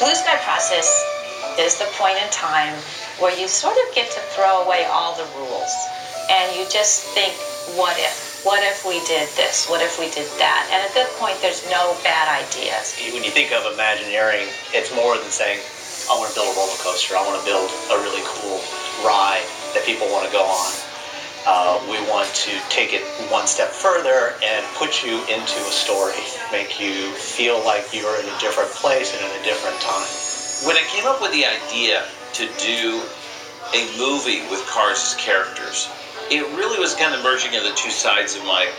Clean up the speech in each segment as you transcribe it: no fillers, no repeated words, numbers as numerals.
Blue Sky process is the point in time where you sort of get to throw away all the rules and you just think, what if? What if we did this? What if we did that? And at that point, there's no bad ideas. When you think of Imagineering, it's more than saying, I want to build a roller coaster. I want to build a really cool ride that people want to go on. We want to take it one step further and put you into a story, make you feel like you're in a different place and in a different time. When I came up with the idea to do a movie with Cars as characters, it really was kind of merging of the two sides of my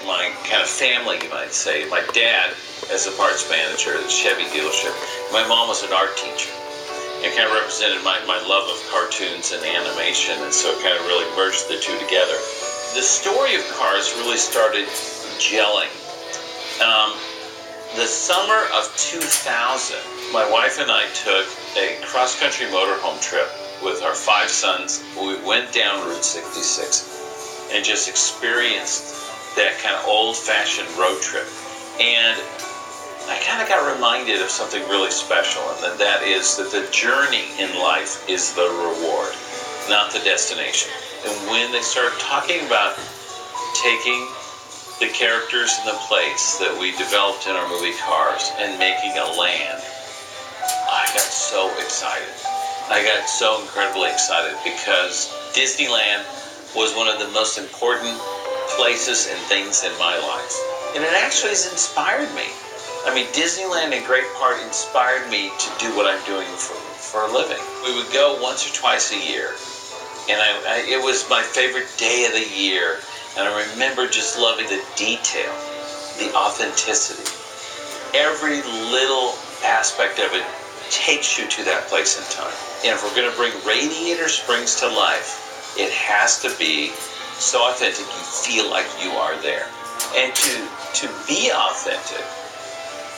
kind of family, you might say. My dad, as a parts manager at the Chevy dealership, my mom was an art teacher. It kind of represented my love of cartoons and animation, and so it kind of really merged the two together. The story of Cars really started gelling. The summer of 2000, my wife and I took a cross-country motorhome trip with our 5 sons. We went down Route 66 and just experienced that kind of old-fashioned road trip. And I kind of got reminded of something really special, and that is that the journey in life is the reward, not the destination. And when they started talking about taking the characters and the place that we developed in our movie Cars and making a land, I got so excited. I got so incredibly excited because Disneyland was one of the most important places and things in my life. And it actually has inspired me. I mean, Disneyland in great part inspired me to do what I'm doing for a living. We would go once or twice a year, and it was my favorite day of the year. And I remember just loving the detail, the authenticity. Every little aspect of it takes you to that place in time. And if we're going to bring Radiator Springs to life, it has to be so authentic you feel like you are there. And to be authentic,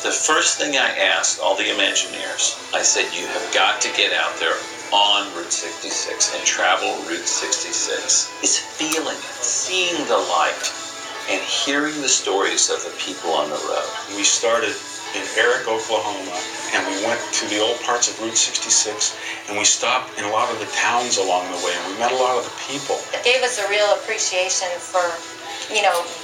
the first thing I asked all the Imagineers, I said, you have got to get out there on Route 66 and travel Route 66. It's feeling it, seeing the light, and hearing the stories of the people on the road. We started in Eric, Oklahoma, and we went to the old parts of Route 66, and we stopped in a lot of the towns along the way, and we met a lot of the people. It gave us a real appreciation for,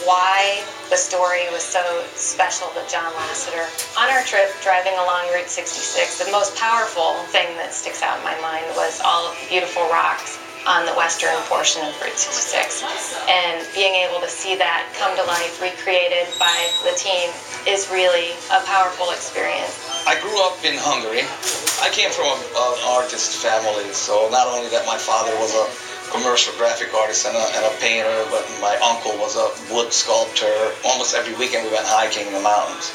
why the story was so special to John Lasseter. On our trip, driving along Route 66, the most powerful thing that sticks out in my mind was all of the beautiful rocks on the western portion of Route 66. And being able to see that come to life, recreated by the team, is really a powerful experience. I grew up in Hungary. I came from an artist family, so not only that my father was a commercial graphic artist and a painter, but my uncle was a wood sculptor. Almost every weekend we went hiking in the mountains.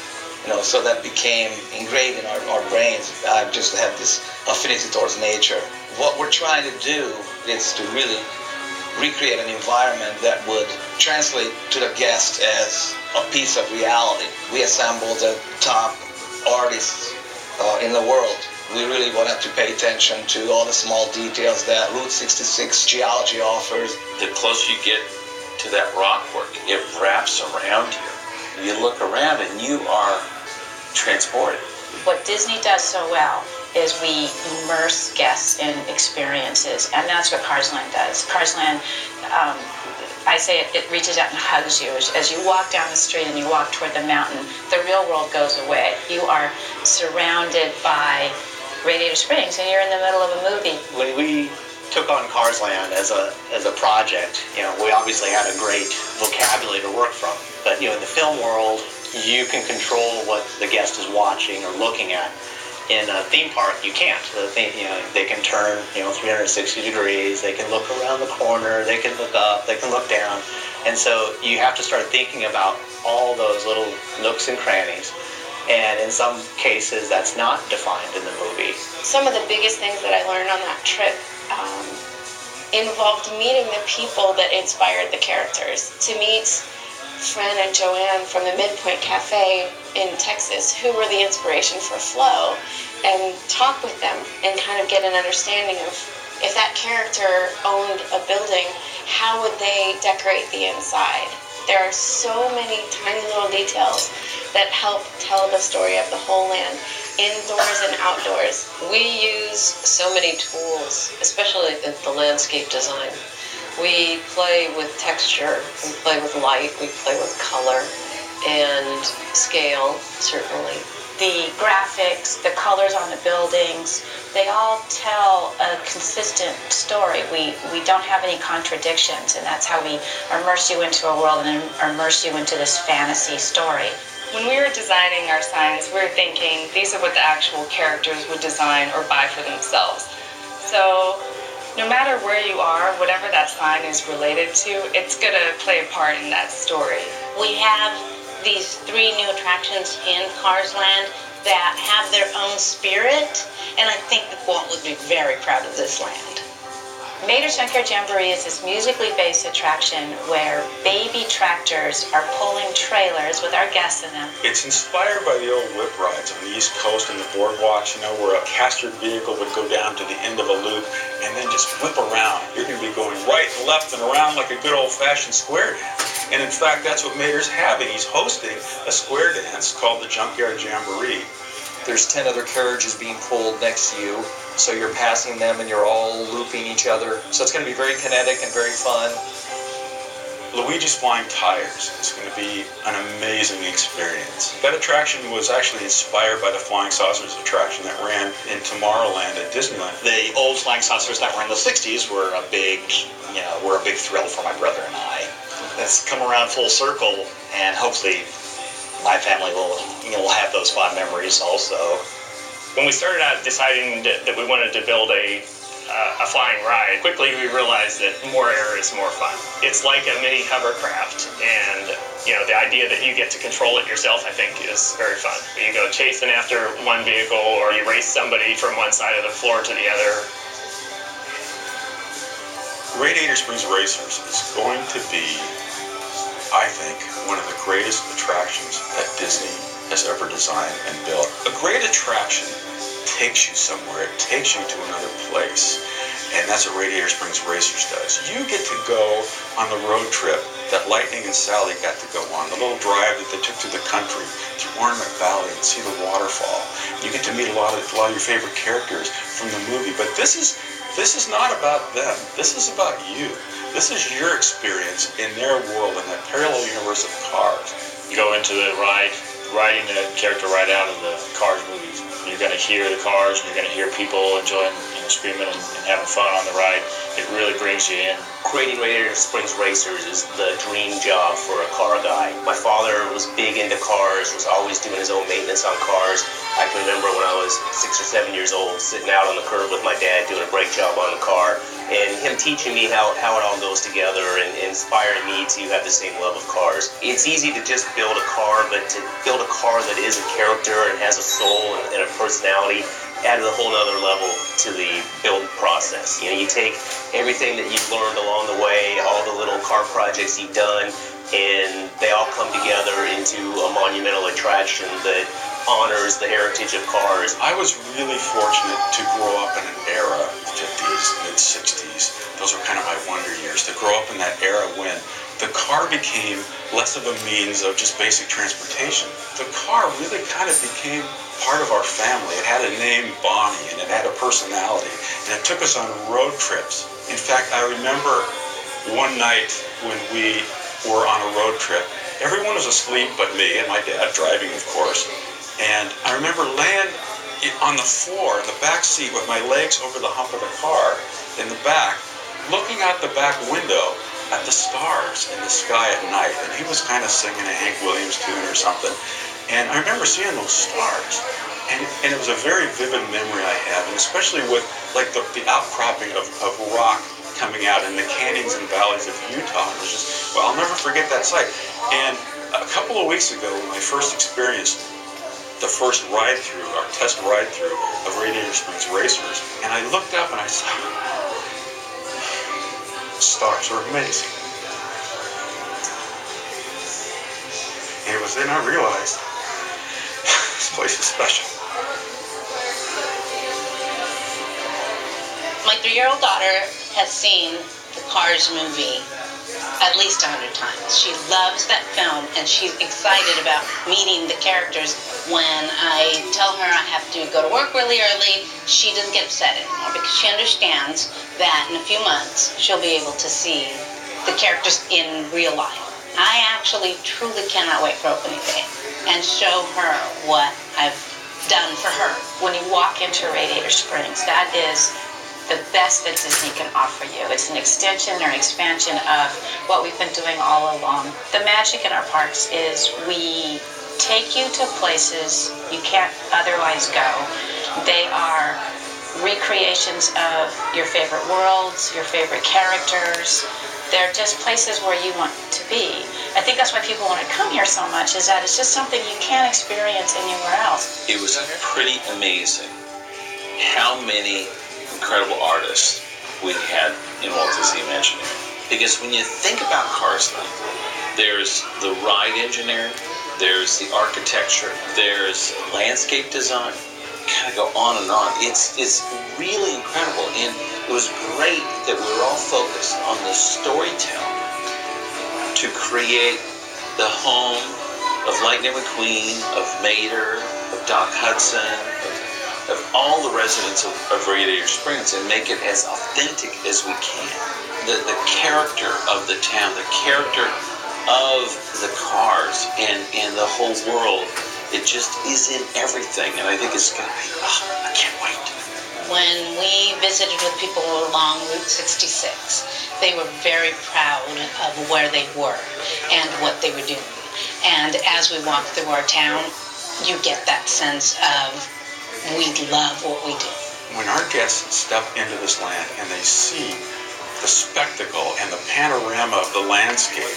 So that became engraved in our brains. I just had this affinity towards nature. What we're trying to do is to really recreate an environment that would translate to the guest as a piece of reality. We assembled the top artists in the world. We really want to pay attention to all the small details that Route 66 geology offers. The closer you get to that rock work, it wraps around you. You look around and you are transported. What Disney does so well is we immerse guests in experiences, and that's what Carsland does. Carsland, I say it reaches out and hugs you. As you walk down the street and you walk toward the mountain, the real world goes away. You are surrounded by Radiator Springs, and you're in the middle of a movie. When we took on Carsland as a project, we obviously had a great vocabulary to work from. But in the film world, you can control what the guest is watching or looking at. In a theme park, you can't. They can turn 360 degrees. They can look around the corner. They can look up. They can look down. And so you have to start thinking about all those little nooks and crannies. And in some cases, that's not defined in the movie. Some of the biggest things that I learned on that trip involved meeting the people that inspired the characters. To meet Fran and Joanne from the Midpoint Cafe in Texas, who were the inspiration for Flow, and talk with them and kind of get an understanding of if that character owned a building, how would they decorate the inside? There are so many tiny little details that help tell the story of the whole land. indoors and outdoors. We use so many tools, especially the landscape design. We play with texture, we play with light, we play with color, and scale, certainly. The graphics, the colors on the buildings, they all tell a consistent story. We don't have any contradictions, and that's how we immerse you into a world and immerse you into this fantasy story. When we were designing our signs, we were thinking these are what the actual characters would design or buy for themselves. So no matter where you are, whatever that sign is related to, it's going to play a part in that story. We have these 3 new attractions in Cars Land that have their own spirit, and I think that Walt would be very proud of this land. Mater's Junkyard Jamboree is this musically based attraction where baby tractors are pulling trailers with our guests in them. It's inspired by the old whip rides on the East Coast and the boardwalks, where a castered vehicle would go down to the end of a loop and then just whip around. You're going to be going right and left and around like a good old-fashioned square dance. And in fact, that's what Mater's having. He's hosting a square dance called the Junkyard Jamboree. There's 10 other carriages being pulled next to you, so you're passing them and you're all looping each other. So it's going to be very kinetic and very fun. Luigi's Flying Tires is going to be an amazing experience. That attraction was actually inspired by the Flying Saucers attraction that ran in Tomorrowland at Disneyland. The old Flying Saucers that were in the 60s were a big thrill for my brother and I. It's come around full circle, and hopefully my family will have those fond memories also. When we started out deciding that we wanted to build a flying ride, quickly we realized that more air is more fun. It's like a mini hovercraft, and the idea that you get to control it yourself, I think, is very fun. You go chasing after one vehicle, or you race somebody from one side of the floor to the other. Radiator Springs Racers is going to be, I think, one of the greatest attractions that Disney has ever designed and built. A great attraction takes you somewhere. It takes you to another place. And that's what Radiator Springs Racers does. You get to go on the road trip that Lightning and Sally got to go on, the little drive that they took through the country, through Ornament Valley, and see the waterfall. You get to meet a lot of your favorite characters from the movie. But this is not about them. This is about you. This is your experience in their world, in that parallel universe of Cars. You go into the ride, riding the character right out of the Cars movies. You're going to hear the cars, and you're going to hear people enjoying, screaming and having fun on the ride. It really brings you in. Creating Radiator Springs Racers is the dream job for a car guy. My father was big into cars, was always doing his own maintenance on cars. I can remember when I was 6 or 7 years old, sitting out on the curb with my dad doing a brake job on the car, and him teaching me how it all goes together and inspiring me to have the same love of cars. It's easy to just build a car, but to build a car that is a character and has a soul and a personality added a whole nother level to the build process. You take everything that you've learned along the way, all the little car projects you've done, and they all come together into a monumental attraction that honors the heritage of cars. I was really fortunate to grow up in an era, 50s, mid-60s. Those were kind of my wonder years, to grow up in that era when the car became less of a means of just basic transportation. The car really kind of became part of our family. It had a name, Bonnie, and it had a personality, and it took us on road trips. In fact, I remember one night when we were on a road trip, everyone was asleep but me and my dad, driving, of course. And I remember laying on the floor in the back seat with my legs over the hump of the car in the back, looking out the back window at the stars in the sky at night. And he was kind of singing a Hank Williams tune or something. And I remember seeing those stars. And it was a very vivid memory I have, and especially with like the outcropping of rock coming out in the canyons and valleys of Utah. It was just, well, I'll never forget that sight. And a couple of weeks ago, when I first experienced the first ride-through, our test ride-through of Radiator Springs Racers, and I looked up and I saw the stars were amazing. And it was then I realized this place is special. My 3-year-old daughter has seen the Cars movie at least 100 times. She loves that film, and she's excited about meeting the characters. When I tell her I have to go to work really early, she doesn't get upset anymore because she understands that in a few months she'll be able to see the characters in real life. I actually truly cannot wait for opening day and show her what I've done for her. When you walk into Radiator Springs, that is the best that Disney can offer you. It's an extension or an expansion of what we've been doing all along. The magic in our parks is we take you to places you can't otherwise go. They are recreations of your favorite worlds, your favorite characters. They're just places where you want to be. I think that's why people want to come here so much, is that it's just something you can't experience anywhere else. It was pretty amazing how many incredible artists we had in Walt Disney Imagineering. Because when you think about Cars Land, there's the ride engineering, there's the architecture, there's landscape design, kind of go on and on. It's really incredible, and it was great that we were all focused on the storytelling to create the home of Lightning McQueen, of Mater, of Doc Hudson, of all the residents of Radiator Springs, and make it as authentic as we can. The character of the town, the character of the cars, and the whole world, it just is in everything, and I think it's going to be, I can't wait. When we visited with people along Route 66, they were very proud of where they were and what they were doing. And as we walk through our town, you get that sense of we love what we do. When our guests step into this land and they see the spectacle and the panorama of the landscape,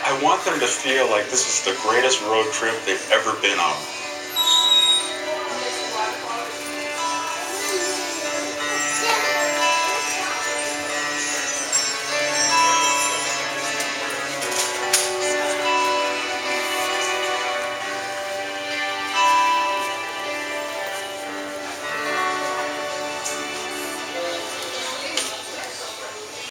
I want them to feel like this is the greatest road trip they've ever been on.